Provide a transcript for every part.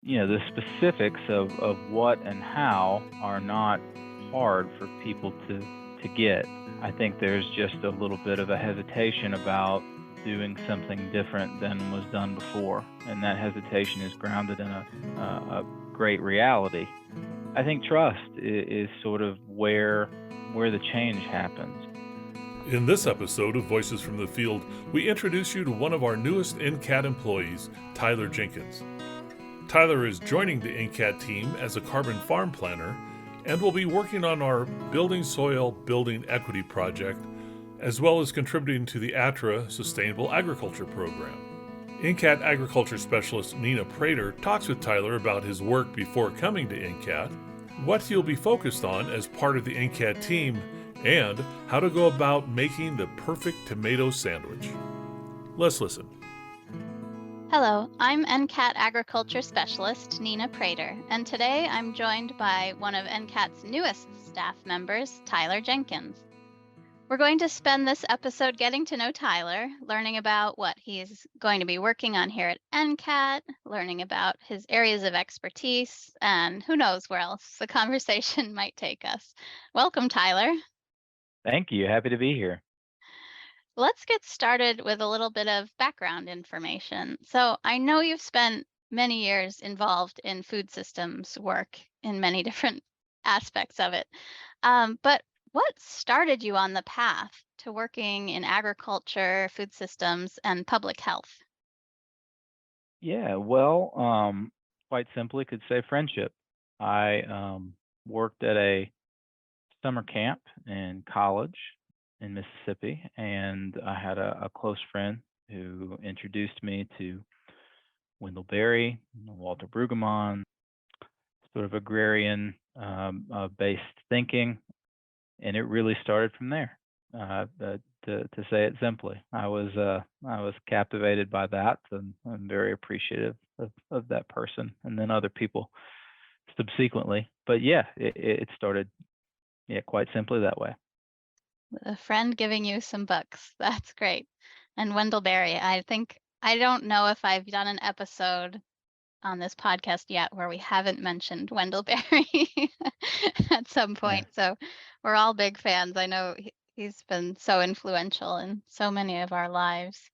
The specifics of what and how are not hard for people to get. I think there's just a little bit of a hesitation about doing something different than was done before, and that hesitation is grounded in a great reality. I think trust is sort of where the change happens. In this episode of Voices from the Field, we introduce you to one of our newest NCAT employees, Tyler Jenkins. Tyler is joining the NCAT team as a carbon farm planner and will be working on our Building Soil Building Equity project, as well as contributing to the ATTRA Sustainable Agriculture program. NCAT Agriculture Specialist Nina Prater talks with Tyler about his work before coming to NCAT, what he'll be focused on as part of the NCAT team, and how to go about making the perfect tomato sandwich. Let's listen. Hello, I'm NCAT Agriculture Specialist Nina Prater, and today I'm joined by one of NCAT's newest staff members, Tyler Jenkins. We're going to spend this episode getting to know Tyler, learning about what he's going to be working on here at NCAT, learning about his areas of expertise, and who knows where else the conversation might take us. Welcome, Tyler. Thank you. Happy to be here. Let's get started with a little bit of background information. So I know you've spent many years involved in food systems work in many different aspects of it. But what started you on the path to working in agriculture, food systems, and public health? Yeah, well, quite simply, could say friendship. I worked at a summer camp in college in Mississippi, and I had a close friend who introduced me to Wendell Berry, Walter Brueggemann, sort of agrarian based thinking, and it really started from there. To say it simply, I was captivated by that, and I'm very appreciative of that person, and then other people subsequently. But yeah, it started, yeah, quite simply that way. A friend giving you some books. That's great. And Wendell Berry, I don't know if I've done an episode on this podcast yet where we haven't mentioned Wendell Berry at some Yeah. point. So we're all big fans. I know he's been so influential in so many of our lives.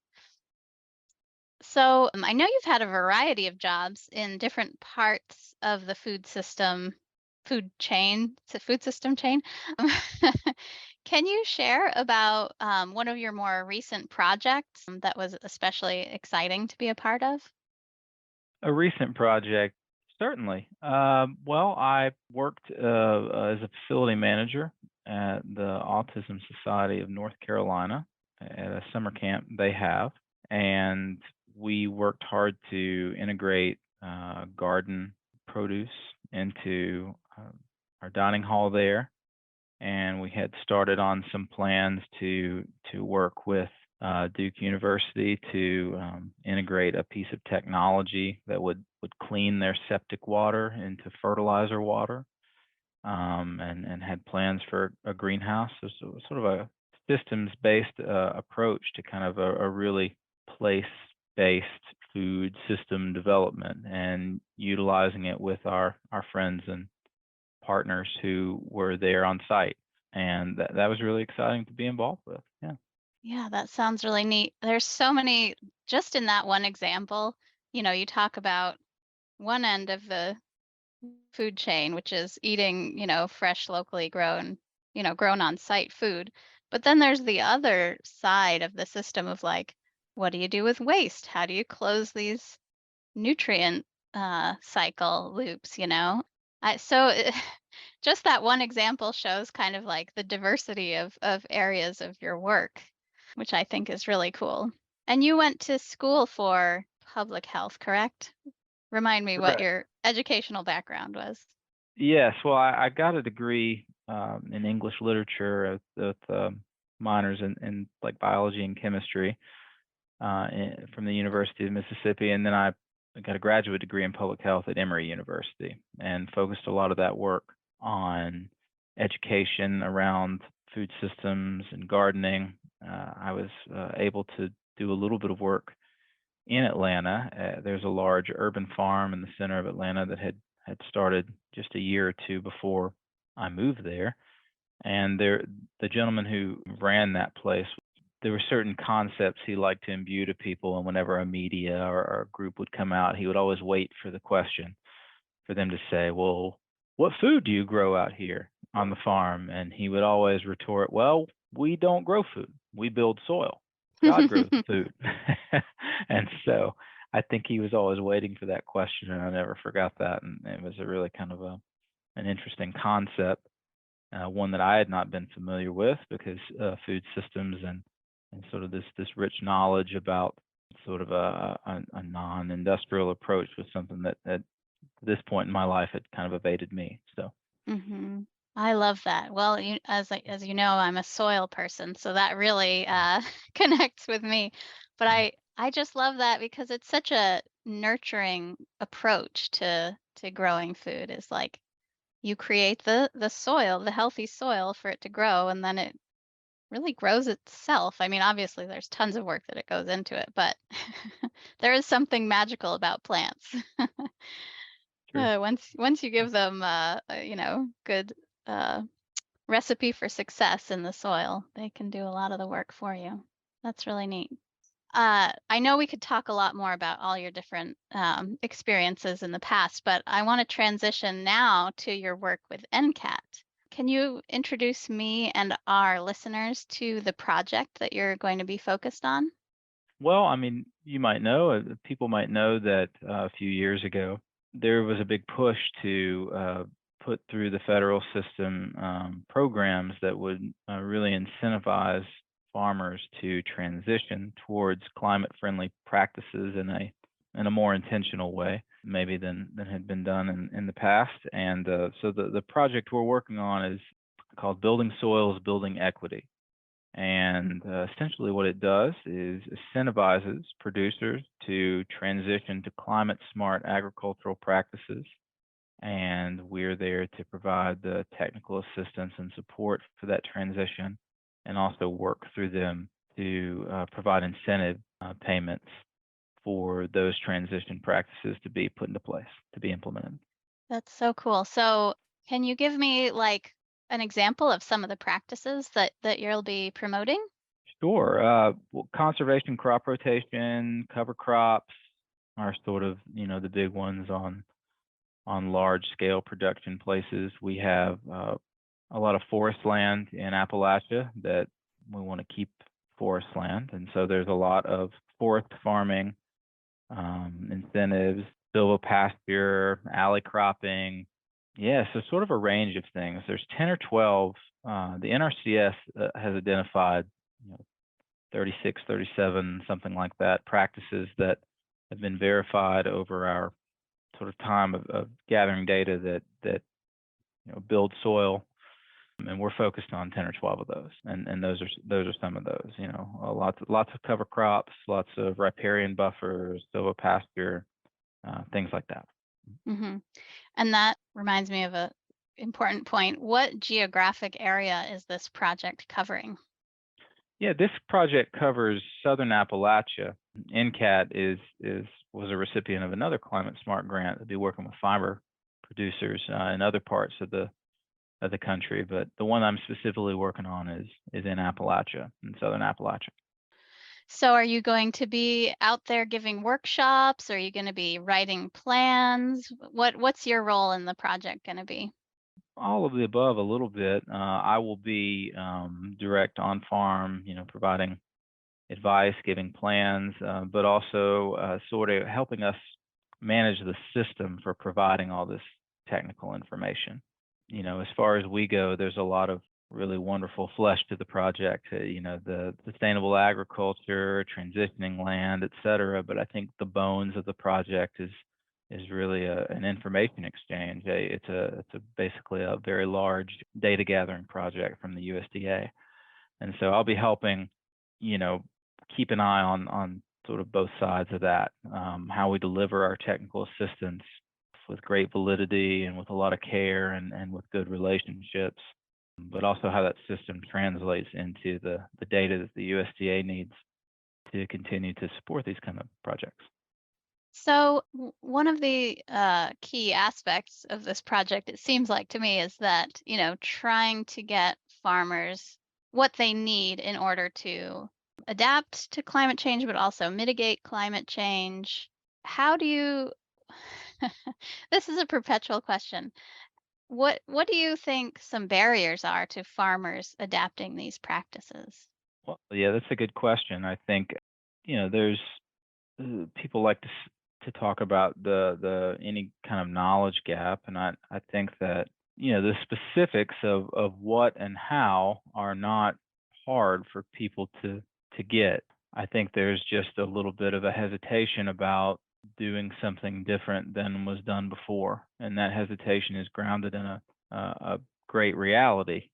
So I know you've had a variety of jobs in different parts of the food system chain. Can you share about one of your more recent projects that was especially exciting to be a part of? A recent project, certainly. Well, I worked as a facility manager at the Autism Society of North Carolina at a summer camp they have, and we worked hard to integrate garden produce into our dining hall there, and we had started on some plans to work with Duke University to integrate a piece of technology that would clean their septic water into fertilizer water, and had plans for a greenhouse. So sort of a systems-based approach to kind of a really place-based food system development, and utilizing it with our friends and partners who were there on site. And that was really exciting to be involved with. Yeah. Yeah, that sounds really neat. There's so many, just in that one example, you talk about one end of the food chain, which is eating, fresh, locally grown, grown on site food. But then there's the other side of the system of like, what do you do with waste? How do you close these nutrient cycle loops, just that one example shows kind of like the diversity of areas of your work, which I think is really cool. And you went to school for public health, correct? Remind me what Correct. your educational background was. Yes. Well, I got a degree in English literature with minors in like biology and chemistry from the University of Mississippi, and then I got a graduate degree in public health at Emory University, and focused a lot of that work on education around food systems and gardening. I was able to do a little bit of work in Atlanta. There's a large urban farm in the center of Atlanta that had started just a year or two before I moved there. And the gentleman who ran that place, there were certain concepts he liked to imbue to people. And whenever a media or a group would come out, he would always wait for the question for them to say, "Well, what food do you grow out here on the farm?" And he would always retort, "Well, we don't grow food. We build soil. God grows the food." And so I think he was always waiting for that question, and I never forgot that. And it was a really kind of an interesting concept, one that I had not been familiar with, because food systems and sort of this rich knowledge about sort of a non-industrial approach was something that at this point in my life had kind of evaded me. So hmm I love that. Well, as you know, I'm a soil person, so that really connects with me. But mm, I just love that because it's such a nurturing approach to growing food. It's like you create the soil, the healthy soil for it to grow, and then it really grows itself. I mean, obviously, there's tons of work that it goes into it, but there is something magical about plants. true. Once you give them, good uh, recipe for success in the soil, they can do a lot of the work for you. That's really neat. I know we could talk a lot more about all your different experiences in the past, but I want to transition now to your work with NCAT. Can you introduce me and our listeners to the project that you're going to be focused on? Well, I mean, you might know, people might know that a few years ago there was a big push to put through the federal system programs that would really incentivize farmers to transition towards climate-friendly practices in a more intentional way, maybe than had been done in the past. And so the project we're working on is called Building Soils, Building Equity. And essentially, what it does is incentivizes producers to transition to climate smart agricultural practices. And we're there to provide the technical assistance and support for that transition, and also work through them to provide incentive payments for those transition practices to be put into place, to be implemented. That's so cool. So, can you give me like an example of some of the practices that you'll be promoting? Sure. Well, conservation, crop rotation, cover crops are sort of, the big ones on large scale production places. We have a lot of forest land in Appalachia that we want to keep forest land, and so there's a lot of forest farming incentives, silvopasture, alley cropping. Yeah, so sort of a range of things. There's 10 or 12. The NRCS has identified, you know, 36, 37, something like that, practices that have been verified over our sort of time of gathering data that build soil, and we're focused on 10 or 12 of those, and those are some of those. Lots of cover crops, lots of riparian buffers, silvopasture, things like that. hmm And that reminds me of a important point. What geographic area is this project covering? Yeah, this project covers southern Appalachia. NCAT was a recipient of another climate smart grant to be working with fiber producers in other parts of the country, but the one I'm specifically working on is in Appalachia, in southern Appalachia. So, are you going to be out there giving workshops? Are you going to be writing plans? What's your role in the project going to be? All of the above, a little bit. I will be direct on farm, providing advice, giving plans, but also sort of helping us manage the system for providing all this technical information. As far as we go, there's a lot of really wonderful flesh to the project, the sustainable agriculture, transitioning land, et cetera. But I think the bones of the project is really an information exchange. It's basically a very large data gathering project from the USDA. And so I'll be helping, you know, keep an eye on sort of both sides of that, how we deliver our technical assistance with great validity and with a lot of care and with good relationships, but also how that system translates into the data that the USDA needs. to continue to support these kind of projects. So, one of the key aspects of this project, it seems like to me, is that, trying to get farmers what they need in order to adapt to climate change, but also mitigate climate change. How do you, this is a perpetual question. What do you think some barriers are to farmers adapting these practices? Well, yeah, that's a good question. I think, there's people like to talk about the any kind of knowledge gap, and I think that the specifics of what and how are not hard for people to get. I think there's just a little bit of a hesitation about doing something different than was done before, and that hesitation is grounded in a great reality.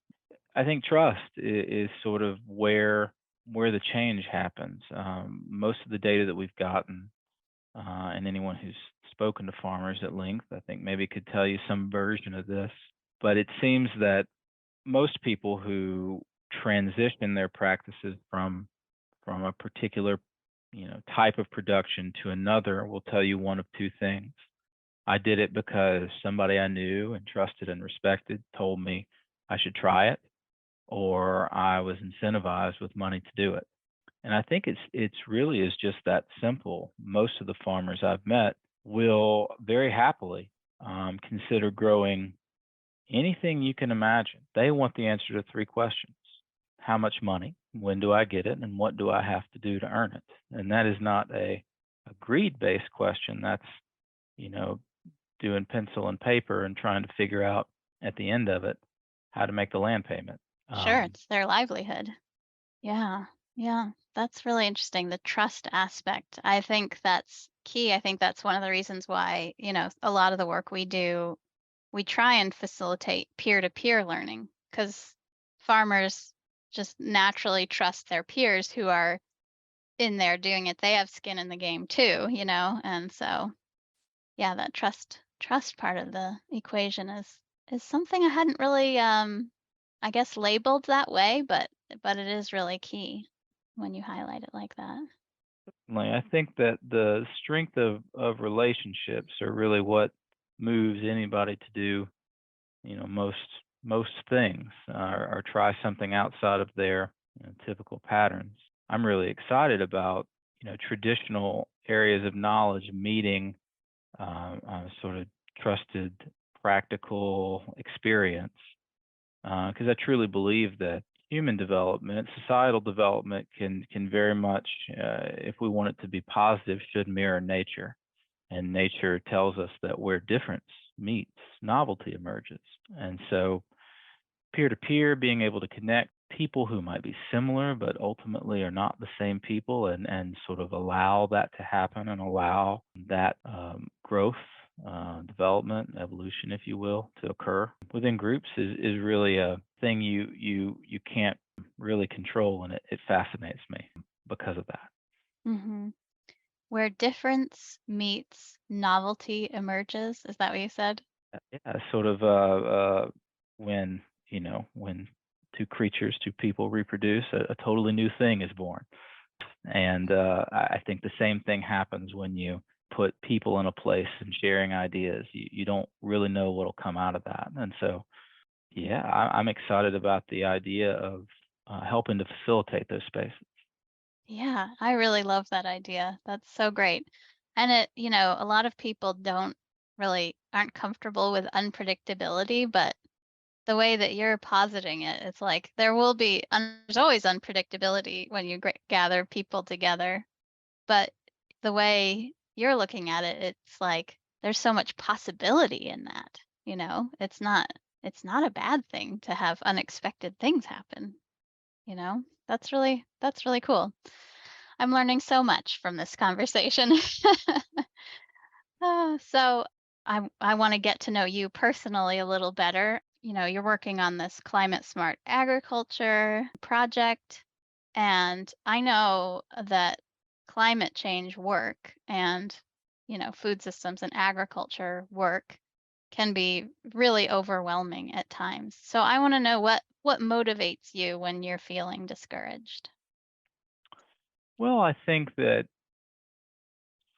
I think trust is sort of where the change happens. Most of the data that we've gotten, and anyone who's spoken to farmers at length, I think maybe could tell you some version of this. But it seems that most people who transition their practices from a particular type of production to another will tell you one of two things. I did it because somebody I knew and trusted and respected told me I should try it, or I was incentivized with money to do it. And I think it's really is just that simple. Most of the farmers I've met will very happily consider growing anything you can imagine. They want the answer to three questions: how much money, when do I get it, and what do I have to do to earn it? And that is not a greed-based question. That's you know doing pencil and paper and trying to figure out at the end of it how to make the land payment. Sure, Um, it's their livelihood. Yeah, yeah, that's really interesting. The trust aspect. I think that's key. I think that's one of the reasons why, a lot of the work we do, we try and facilitate peer-to-peer learning because farmers just naturally trust their peers who are in there doing it. They have skin in the game too, and so yeah, that trust part of the equation is something I hadn't really I guess labeled that way, but it is really key when you highlight it like that. I think that the strength of relationships are really what moves anybody to do, most things, or try something outside of their typical patterns. I'm really excited about traditional areas of knowledge meeting sort of trusted, practical experience, because I truly believe that human development, societal development, can very much, if we want it to be positive, should mirror nature. And nature tells us that where difference meets, novelty emerges. And so, peer to peer, being able to connect people who might be similar but ultimately are not the same people, and sort of allow that to happen and allow that growth, development, evolution, if you will, to occur within groups is really a thing you can't really control, and it fascinates me because of that. hmm Where difference meets novelty emerges. Is that what you said? Yeah, sort of when when two people reproduce, a totally new thing is born. And I think the same thing happens when you put people in a place and sharing ideas. You don't really know what'll come out of that. And so, yeah, I'm excited about the idea of helping to facilitate those spaces. Yeah, I really love that idea. That's so great. And a lot of people don't really aren't comfortable with unpredictability, but the way that you're positing it, it's like there will be there's always unpredictability when you gather people together, but the way you're looking at it, it's like there's so much possibility in that, it's not a bad thing to have unexpected things happen, that's really cool. I'm learning so much from this conversation. So I want to get to know you personally a little better. You're working on this climate smart agriculture project, and I know that climate change work and food systems and agriculture work can be really overwhelming at times. So I want to know what motivates you when you're feeling discouraged. Well, I think that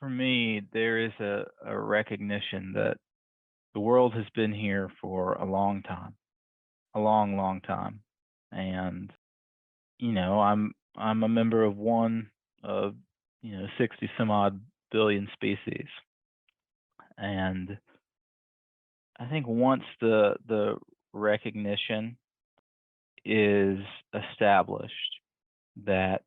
for me, there is a recognition that the world has been here for a long time, a long, long time. And, I'm a member of one of, 60 some odd billion species. And I think once the recognition is established that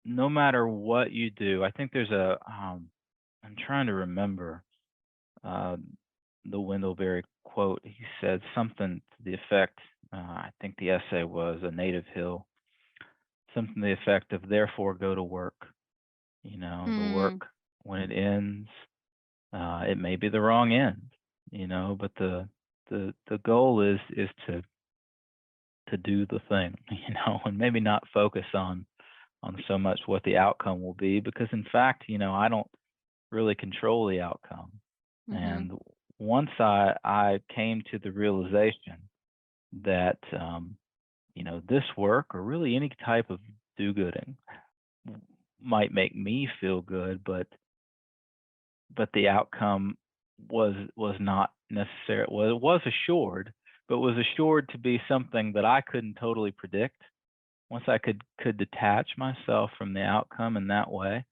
no matter what you do, I think there's I'm trying to remember uh, the Wendellberry quote. He said something to the effect, I think the essay was A Native Hill, something to the effect of therefore go to work. The Mm, work when it ends, it may be the wrong end, but the goal is to do the thing, and maybe not focus on so much what the outcome will be, because in fact, I don't really control the outcome. mm-hmm, And once I came to the realization that this work, or really any type of do-gooding, might make me feel good, but the outcome was not necessary. Well, it was assured, but was assured to be something that I couldn't totally predict. Once I could detach myself from the outcome in that way,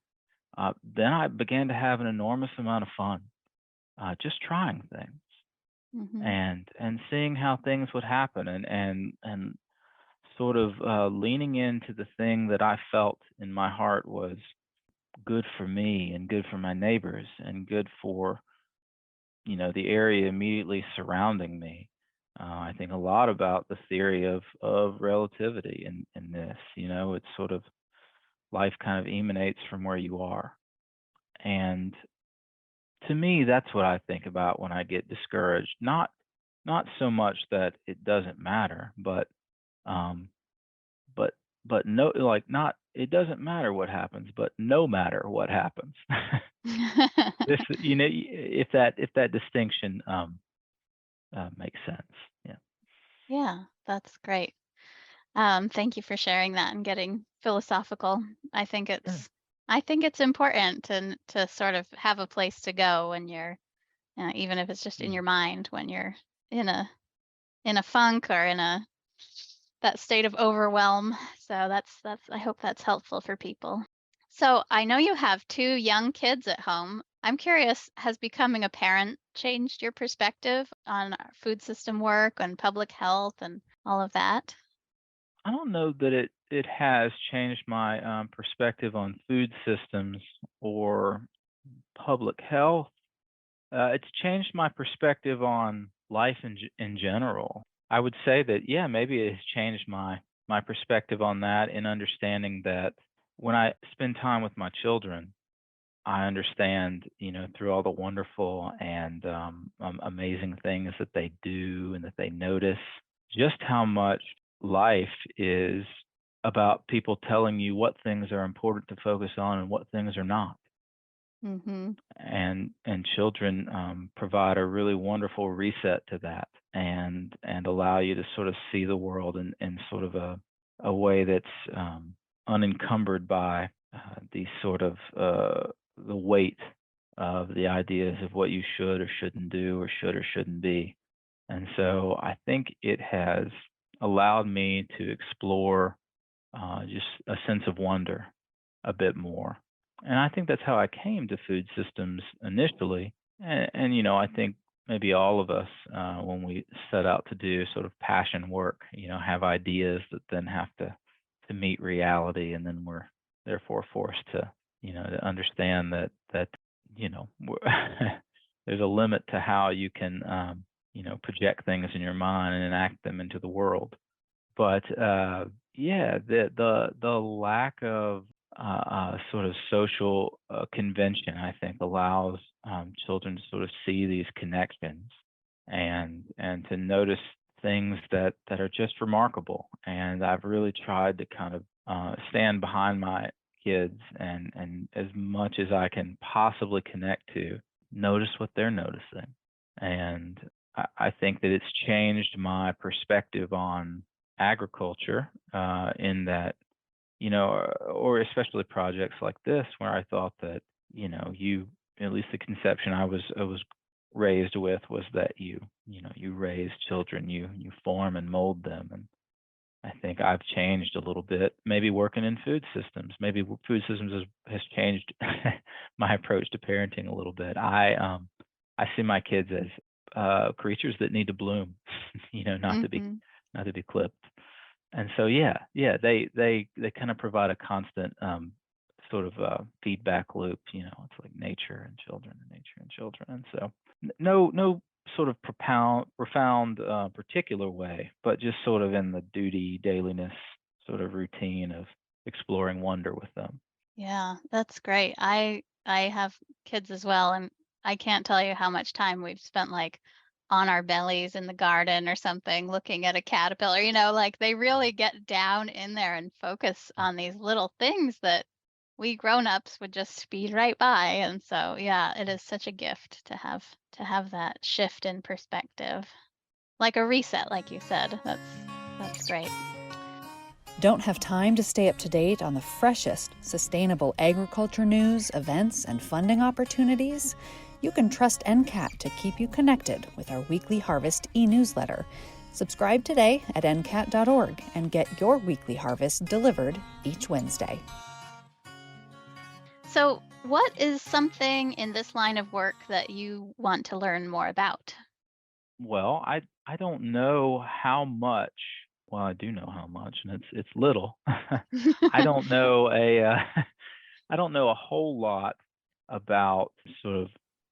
then I began to have an enormous amount of fun, just trying things mm-hmm, and seeing how things would happen, and sort of leaning into the thing that I felt in my heart was good for me and good for my neighbors and good for the area immediately surrounding me. I think a lot about the theory of relativity in this. It's sort of life kind of emanates from where you are. And to me, that's what I think about when I get discouraged. Not so much that it doesn't matter, um, but no, like, not it doesn't matter what happens, but no matter what happens. This, if that distinction makes sense. Yeah. Yeah, that's great. Thank you for sharing that and getting philosophical. I think Sure. it's I think it's important to sort of have a place to go when you're, even if it's just in Mm. your mind, when you're in a funk or in a that state of overwhelm. So that's I hope that's helpful for people. So I know you have two young kids at home. I'm curious, has becoming a parent changed your perspective on food system work and public health and all of that? I don't know that it has changed my perspective on food systems or public health. It's changed my perspective on life in general. I would say that, yeah, maybe it has changed my perspective on that, in understanding that when I spend time with my children, I understand, through all the wonderful and amazing things that they do and that they notice, just how much life is about people telling you what things are important to focus on and what things are not. Mhm. And children provide a really wonderful reset to that, and allow you to sort of see the world in sort of a way that's unencumbered by the sort of the weight of the ideas of what you should or shouldn't do, or should or shouldn't be. And so I think it has allowed me to explore just a sense of wonder a bit more. And I think that's how I came to food systems initially. And I think maybe all of us, when we set out to do sort of passion work, have ideas that then have to meet reality, and then we're therefore forced to understand that there's a limit to how you can project things in your mind and enact them into the world. But yeah, the lack of sort of social convention, I think, allows children to sort of see these connections, and to notice things that are just remarkable. And I've really tried to kind of stand behind my kids, and as much as I can possibly connect to, notice what they're noticing. And I think that it's changed my perspective on agriculture, in that or especially projects like this where I thought that, you at least the conception I was raised with was that you raise children, you form and mold them. And I think I've changed a little bit, maybe working in food systems. Maybe food systems has changed my approach to parenting a little bit. I see my kids as creatures that need to bloom, not to be Mhm. clipped. And so yeah, they kind of provide a constant sort of feedback loop. It's like nature and children and nature and children. And so no sort of profound particular way, but just sort of in the duty dailiness sort of routine of exploring wonder with them. Yeah, that's great. I have kids as well, and I can't tell you how much time we've spent like on our bellies in the garden or something looking at a caterpillar, like they really get down in there and focus on these little things that we grown-ups would just speed right by. And so, yeah, it is such a gift to have that shift in perspective. Like a reset, like you said. That's great. Don't have time to stay up to date on the freshest sustainable agriculture news, events, and funding opportunities? You can trust NCAT to keep you connected with our weekly harvest e-newsletter. Subscribe today at ncat.org and get your weekly harvest delivered each Wednesday. So, what is something in this line of work that you want to learn more about? Well, I don't know how much. Well, I do know how much, and it's little. I don't know I don't know a whole lot about sort of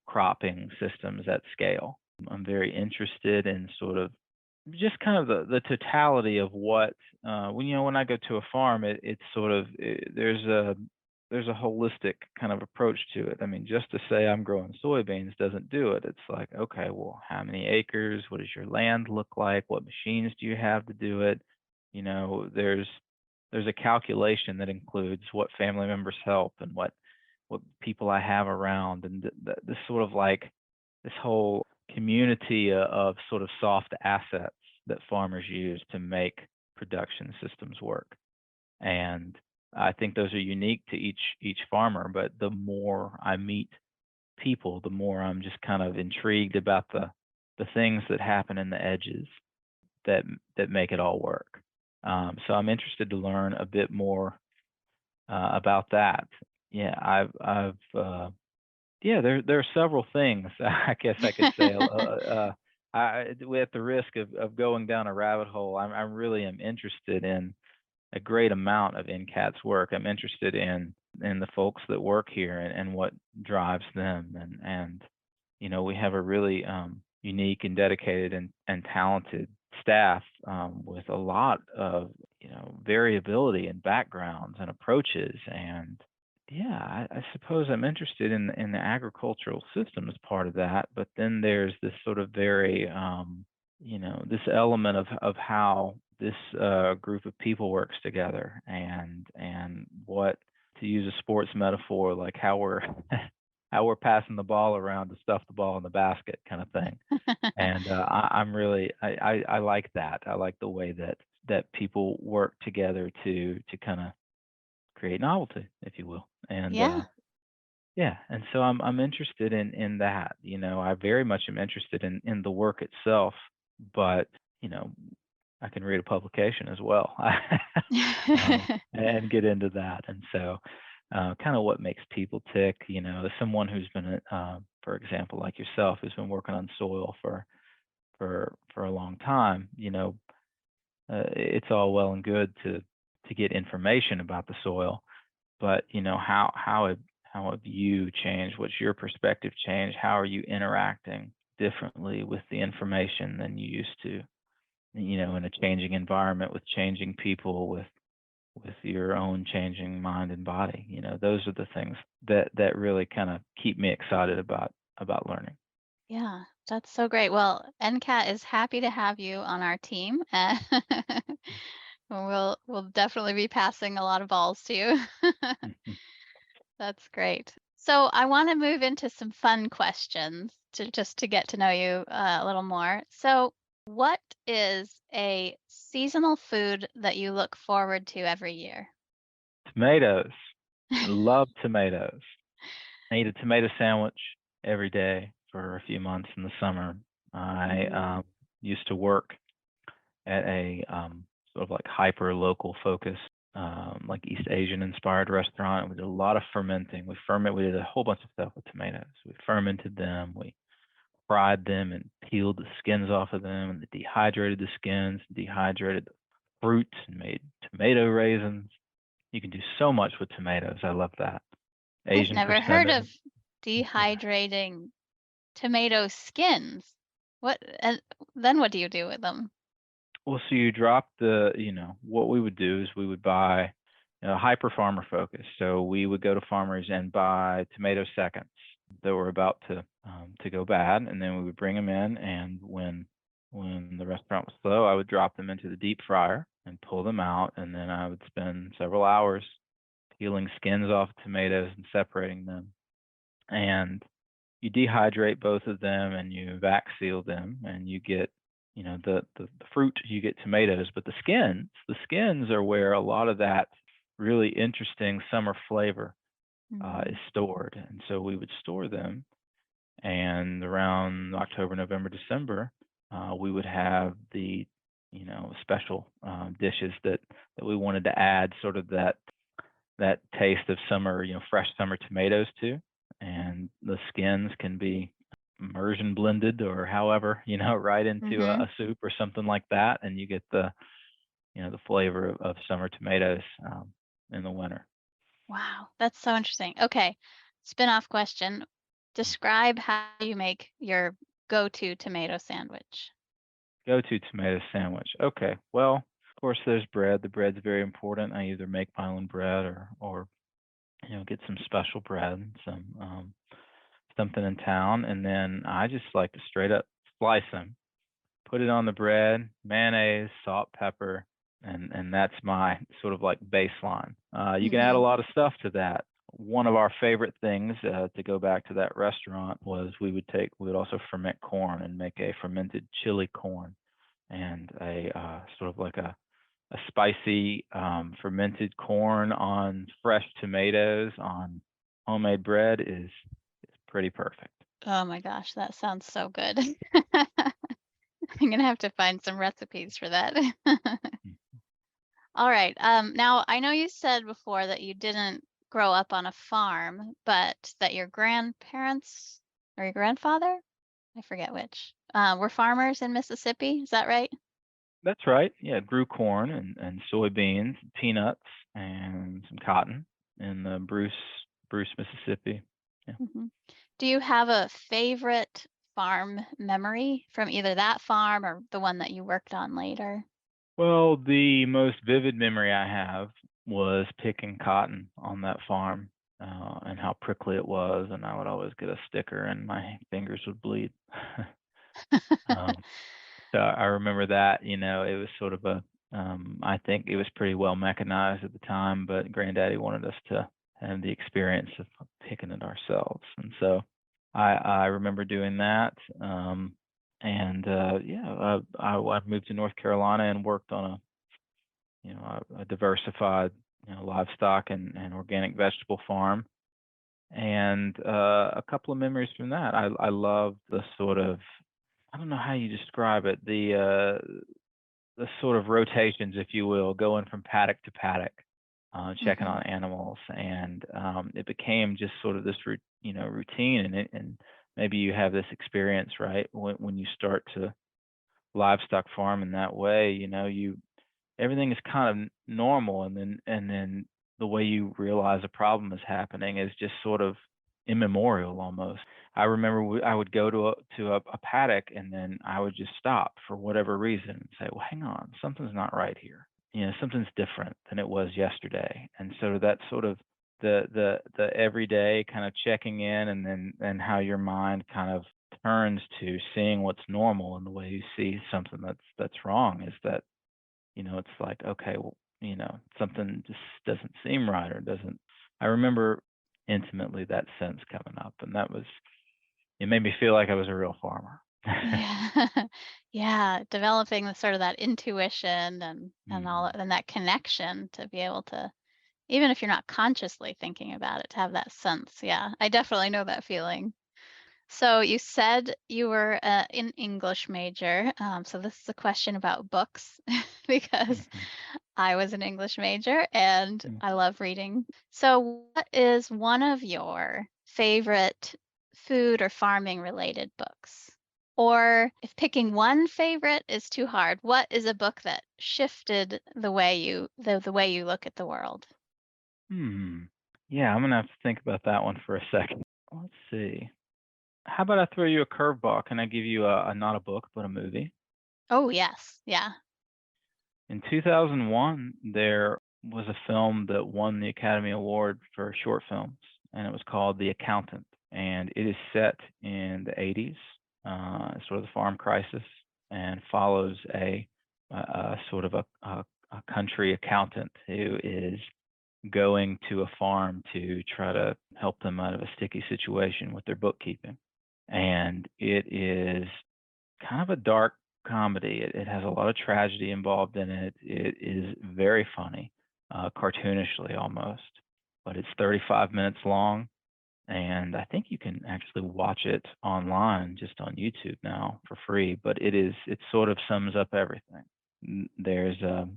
cropping systems at scale. I'm very interested in sort of just kind of the totality of what when I go to a farm, it's sort of there's a holistic kind of approach to it. I mean, just to say I'm growing soybeans doesn't do it. It's like, okay, well, how many acres? What does your land look like? What machines do you have to do it? There's a calculation that includes what family members help and what people I have around, and this sort of like this whole community of sort of soft assets that farmers use to make production systems work. And I think those are unique to each farmer. But the more I meet people, the more I'm just kind of intrigued about the things that happen in the edges that that make it all work. So I'm interested to learn a bit more about that. Yeah, yeah, there are several things I guess I could say. At the risk of going down a rabbit hole, I really am interested in a great amount of NCAT's work. I'm interested in the folks that work here and what drives them. And we have a really unique and dedicated and talented staff with a lot of variability and backgrounds and approaches. And yeah, I suppose I'm interested in the agricultural system as part of that. But then there's this sort of very this element of how this group of people works together, and what, to use a sports metaphor, like how we're how we're passing the ball around to stuff the ball in the basket kind of thing. And I'm really I like that. I like the way that people work together to kind of create novelty, if you will. And Yeah. yeah, and so I'm interested in that. I very much am interested in the work itself, but you know, I can read a publication as well, and get into that. And so, kind of what makes people tick. As someone who's been, for example, like yourself, who's been working on soil for a long time. It's all well and good to get information about the soil, but how have you changed? What's your perspective changed? How are you interacting differently with the information than you used to? In a changing environment with changing people, with your own changing mind and body. Those are the things that really kind of keep me excited about learning. Yeah, that's so great. Well, NCAT is happy to have you on our team. We'll definitely be passing a lot of balls to you. That's great. So I want to move into some fun questions to get to know you a little more. So, what is a seasonal food that you look forward to every year? Tomatoes. I love tomatoes. I eat a tomato sandwich every day for a few months in the summer. I used to work at a sort of like hyper local focused, like East Asian inspired restaurant. We did a lot of fermenting. We did a whole bunch of stuff with tomatoes. We fermented them. We fried them and peeled the skins off of them, and dehydrated the skins, dehydrated the fruit, and made tomato raisins. You can do so much with tomatoes. I love that. I've Asian never heard persimmon. of Yeah. dehydrating tomato skins. What, and then what do you do with them? Well, so you drop what we would do is we would buy, hyper farmer focus. So we would go to farmers and buy tomato seconds that were about to go bad, and then we would bring them in. And when the restaurant was slow, I would drop them into the deep fryer and pull them out, and then I would spend several hours peeling skins off tomatoes and separating them. And you dehydrate both of them and you vac seal them, and you get the fruit, you get tomatoes, but the skins are where a lot of that really interesting summer flavor is stored. And so we would store them, and around October, November, December, we would have the special dishes that we wanted to add sort of that taste of summer, fresh summer tomatoes to. And the skins can be immersion blended or however, right into Mm-hmm. a soup or something like that, and you get the flavor of summer tomatoes in the winter. Wow, that's so interesting. Okay, spin-off question. Describe how you make your go-to tomato sandwich. Go-to tomato sandwich. Okay, well, of course there's bread. The bread's very important. I either make my own bread or get some special bread, something in town, and then I just like to straight up slice them, put it on the bread, mayonnaise, salt, pepper, and that's my sort of like baseline. You can add a Mm-hmm. lot of stuff to that. One of our favorite things, to go back to that restaurant, was we would also ferment corn and make a fermented chili corn, and a sort of like a spicy fermented corn on fresh tomatoes on homemade bread is pretty perfect. Oh my gosh, that sounds so good. I'm gonna have to find some recipes for that. All right. Now I know you said before that you didn't grow up on a farm, but that your grandparents or your grandfather, I forget which, were farmers in Mississippi. Is that right? That's right. Yeah, grew corn and soybeans, peanuts, and some cotton in Bruce, Mississippi. Yeah. Hmm. Do you have a favorite farm memory from either that farm or the one that you worked on later? Well, the most vivid memory I have was picking cotton on that farm, and how prickly it was, and I would always get a sticker, and my fingers would bleed. um, So I remember that, it was sort of I think it was pretty well mechanized at the time, but Granddaddy wanted us to have the experience of picking it ourselves. And so I remember doing that. And yeah, I moved to North Carolina and worked on a diversified, livestock and organic vegetable farm. And a couple of memories from that. I love the sort of, I don't know how you describe it, the sort of rotations, if you will, going from paddock to paddock, checking Hmm. on animals, and it became just sort of this routine, and maybe you have this experience, right, when you start to livestock farm in that way, you everything is kind of normal, and then the way you realize a problem is happening is just sort of immemorial almost. I remember I would go to a paddock, and then I would just stop for whatever reason and say, "Well, hang on, something's not right here. Something's different than it was yesterday." And so that's sort of the everyday kind of checking in, and how your mind kind of turns to seeing what's normal, and the way you see something that's wrong is that it's like, okay, well, something just doesn't seem right, or doesn't. I remember intimately that sense coming up, and it made me feel like I was a real farmer. Yeah. Yeah, developing the sort of that intuition and all Mhm. and that connection to be able to Even if you're not consciously thinking about it, to have that sense. Yeah, I definitely know that feeling. So you said you were an English major. So this is a question about books because Mhm. I was an English major and Mm. I love reading. So what is one of your favorite food or farming related books? Or if picking one favorite is too hard, what is a book that shifted the way you look at the world? Hmm. Yeah, I'm gonna have to think about that one for a second. Let's see. How about I throw you a curveball? Can I give you a not a book, but a movie? Oh, yes. Yeah. In 2001, there was a film that won the Academy Award for short films, and it was called The Accountant. And it is set in the 80s, sort of the farm crisis, and follows a sort of a country accountant who is going to a farm to try to help them out of a sticky situation with their bookkeeping. And it is kind of a dark comedy. It has a lot of tragedy involved in it. It is very funny, cartoonishly almost, but it's 35 minutes long, and I think you can actually watch it online just on YouTube now for free. But it sort of sums up everything. There's a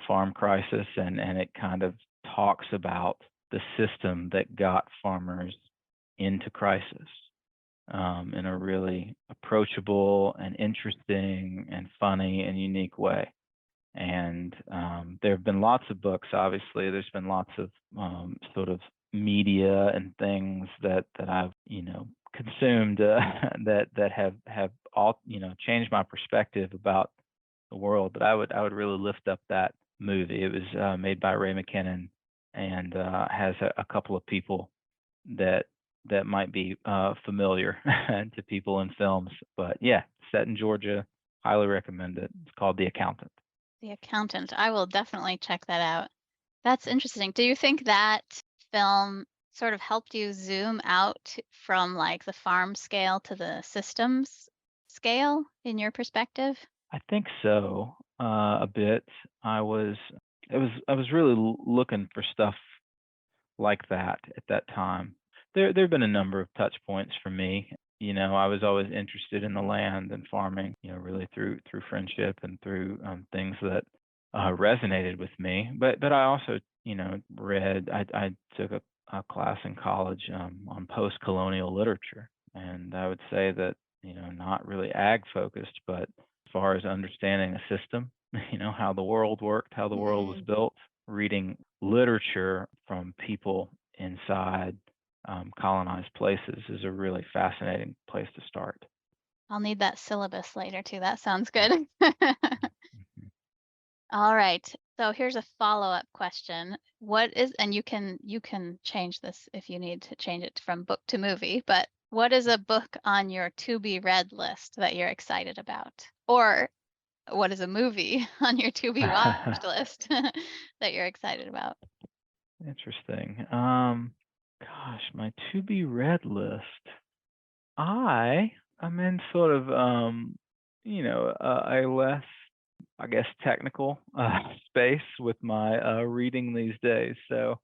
farm crisis, and it kind of talks about the system that got farmers into crisis, in a really approachable and interesting and funny and unique way. And there have been lots of books. Obviously, there's been lots of sort of media and things that I've consumed, that have all changed my perspective about the world. But I would really lift up that movie. It was made by Ray McKinnon, and has a couple of people that might be familiar to people in films. But yeah, set in Georgia, highly recommend it. It's called The Accountant. The Accountant. I will definitely check that out. That's interesting. Do you think that film sort of helped you zoom out from like the farm scale to the systems scale in your perspective? I think so, a bit. I was really looking for stuff like that at that time. There've been a number of touch points for me. I was always interested in the land and farming, really through friendship and through things that resonated with me. But I also, read. I took a class in college on post-colonial literature, and I would say that, not really ag focused, but as far as understanding a system, how the world worked, how the world was Mm, built, reading literature from people inside colonized places is a really fascinating place to start. I'll need that syllabus later too. That sounds good. Mhm. All right. So here's a follow-up question. What is, and you can change this if you need to change it from book to movie, but what is a book on your to be read list that you're excited about? Or what is a movie on your to be watched list that you're excited about? Interesting. Gosh, my to be read list. I am in sort of a less, I guess, technical space with my reading these days. So,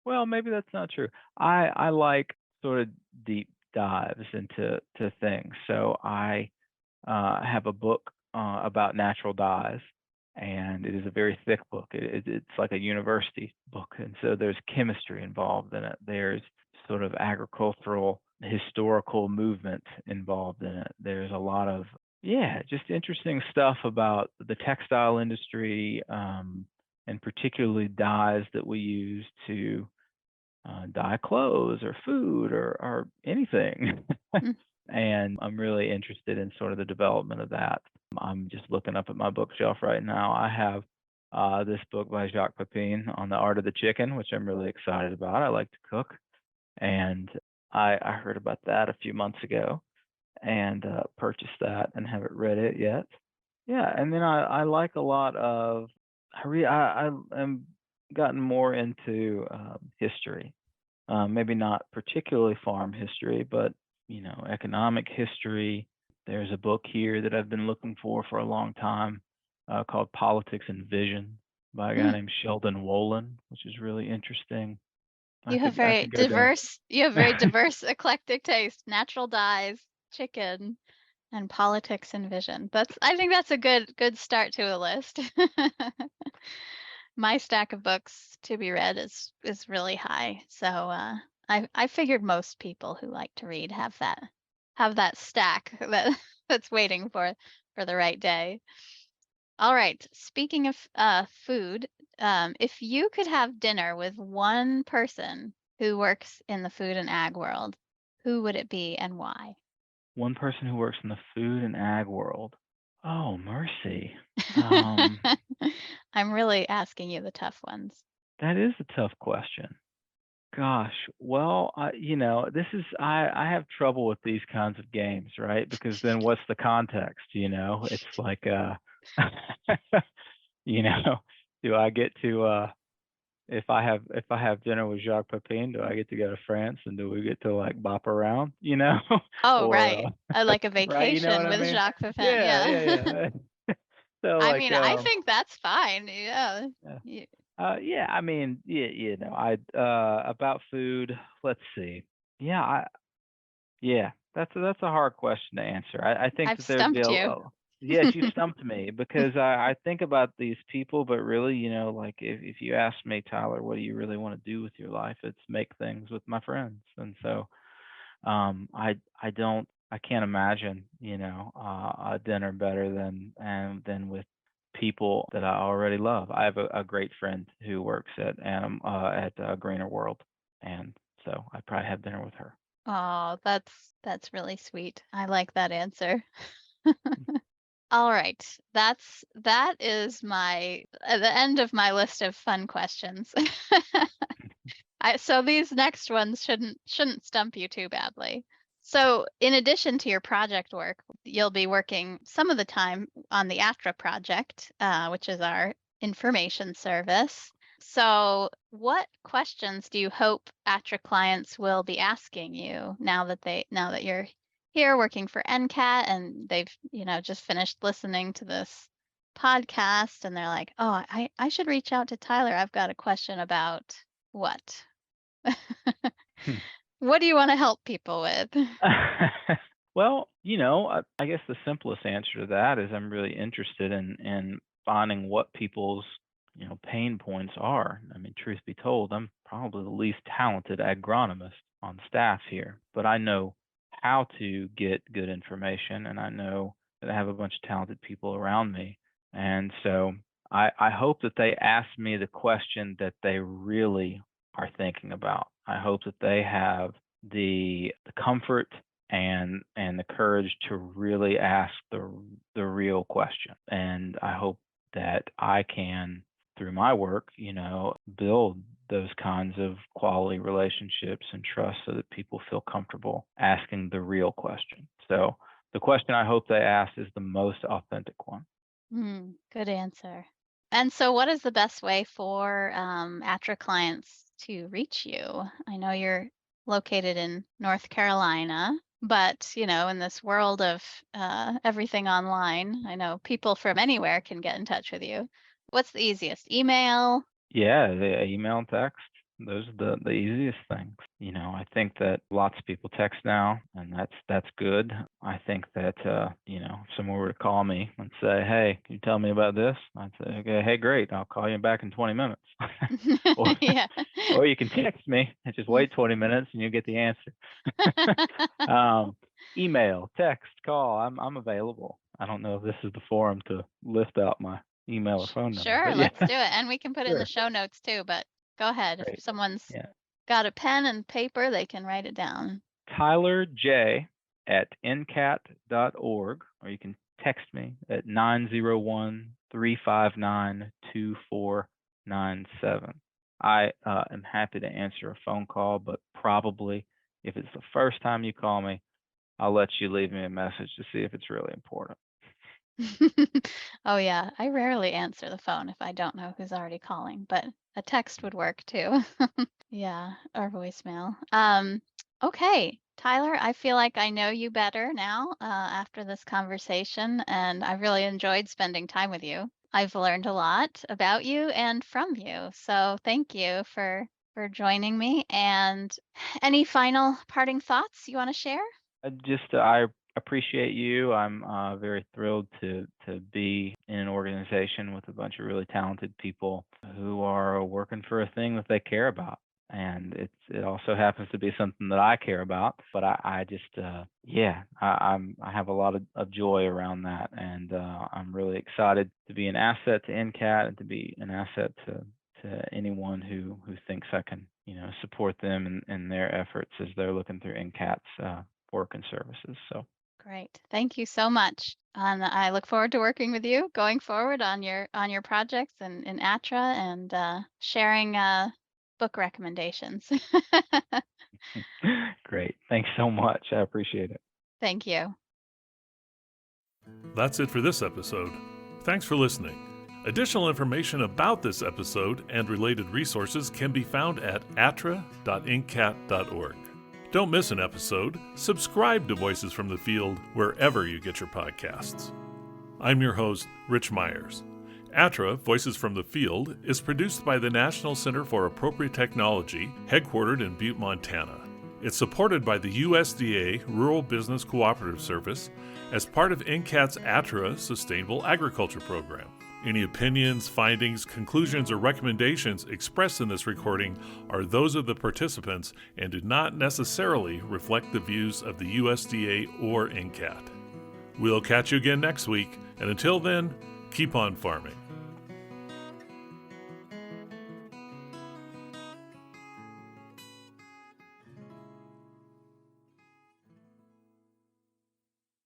well, maybe that's not true. I like sort of deep dives into things. So I have a book about natural dyes, and it is a very thick book. It's like a university book, and so there's chemistry involved in it. There's sort of agricultural historical movement involved in it. There's a lot of, yeah, just interesting stuff about the textile industry, and particularly dyes that we use to dye clothes or food or anything. Mm, And I'm really interested in sort of the development of that. I'm just looking up at my bookshelf right now. I have this book by Jacques Pepin on the art of the chicken, which I'm really excited about. I like to cook, and I heard about that a few months ago, and purchased that and haven't read it yet. Yeah, and then I like a lot of I am gotten more into history, maybe not particularly farm history, but economic history. There's a book here that I've been looking for a long time, called Politics and Vision. by a guy Mm. named Sheldon Wolin, which is really interesting. I You have could I very could go down. diverse, eclectic taste. Natural dyes, chicken, and politics and vision. I think that's a good start to a list. My stack of books to be read is really high. So I figured most people who like to read have that stack that's waiting for the right day. All right. Speaking of food, if you could have dinner with one person who works in the food and ag world, who would it be and why? One person who works in the food and ag world. Oh, mercy. Um, I'm really asking you the tough ones. that is a tough question. Gosh, well, this is I have trouble with these kinds of games, right? Because then what's the context, It's like you know, do I get to if I have dinner with Jacques Pepin, do I get to go to France and do we get to like bop around, Oh, Or right. Like a right, you know vacation what I with mean? Jacques Pepin. Yeah, Yeah. yeah, yeah. So I like mean, I think that's fine. Yeah. uh, Y- yeah, I mean, yeah, I about food, let's see. Yeah, yeah, that's a hard question to answer. I think I've that there'd be stumped you. yes, you stumped me because I think about these people, but really, like if you ask me, Tyler, what do you really want to do with your life? It's make things with my friends. And so I can't imagine, a dinner better than with people that I already love. I have a great friend who works at Greener World, and so I'd probably have dinner with her. Oh, that's really sweet. I like that answer. All right. That is my the end of my list of fun questions. So these next ones shouldn't stump you too badly. So in addition to your project work, you'll be working some of the time on the ATTRA project, which is our information service. So what questions do you hope ATTRA clients will be asking you now that you're here working for NCAT and they've, just finished listening to this podcast and they're like, oh, I should reach out to Tyler. I've got a question about what? What do you want to help people with? Well, I guess the simplest answer to that is I'm really interested in finding what people's, pain points are. I mean, truth be told, I'm probably the least talented agronomist on staff here, but I know how to get good information, and I know that I have a bunch of talented people around me. And so I hope that they ask me the question that they really are thinking about. I hope that they have the comfort and the courage to really ask the real question. And I hope that I can, through my work, build those kinds of quality relationships and trust so that people feel comfortable asking the real question. So the question I hope they ask is the most authentic one. Good answer. And so, what is the best way for ATTRA clients to reach you? I know you're located in North Carolina, but in this world of everything online, I know people from anywhere can get in touch with you. What's the easiest? Email? Yeah, the email and text. Those are the easiest things. I think that lots of people text now, and that's good. I think that if someone were to call me and say, "Hey, can you tell me about this?" I'd say, "Okay, hey, great. I'll call you back in 20 minutes." or Yeah. or you can text me and just wait 20 minutes and you'll get the answer. Email, text, call. I'm available. I don't know if this is the forum to list out my email or phone number, Sure, but yeah, let's do it. And we can put it in the sure. show notes too, but go ahead. If Great. someone's Yeah. got a pen and paper, they can write it down. Tyler J at ncat.org, or you can text me at 901-359-2497. I am happy to answer a phone call, but probably if it's the first time you call me, I'll let you leave me a message to see if it's really important. Oh yeah, I rarely answer the phone if I don't know who's already calling, but a text would work too. Yeah, or voicemail. Okay, Tyler, I feel like I know you better now after this conversation, and I really enjoyed spending time with you. I've learned a lot about you and from you. So thank you for joining me. And any final parting thoughts you want to share? I appreciate you. I'm very thrilled to be in an organization with a bunch of really talented people who are working for a thing that they care about. And it also happens to be something that I care about. But I just yeah, I have a lot of joy around that, and I'm really excited to be an asset to NCAT and to be an asset to anyone who thinks I can support them in their efforts as they're looking through NCAT's work and services. So Great. Thank you so much. And I look forward to working with you going forward on your projects and in ATTRA and sharing book recommendations. great. Thanks so much. I appreciate it. Thank you. That's it for this episode. Thanks for listening. Additional information about this episode and related resources can be found at attra.incat.org. Don't miss an episode. Subscribe to Voices from the Field wherever you get your podcasts. I'm your host, Rich Myers. ATTRA, Voices from the Field, is produced by the National Center for Appropriate Technology, headquartered in Butte, Montana. It's supported by the USDA Rural Business Cooperative Service as part of NCAT's ATTRA Sustainable Agriculture program. Any opinions, findings, conclusions, or recommendations expressed in this recording are those of the participants and do not necessarily reflect the views of the USDA or NCAT. We'll catch you again next week, and until then, keep on farming.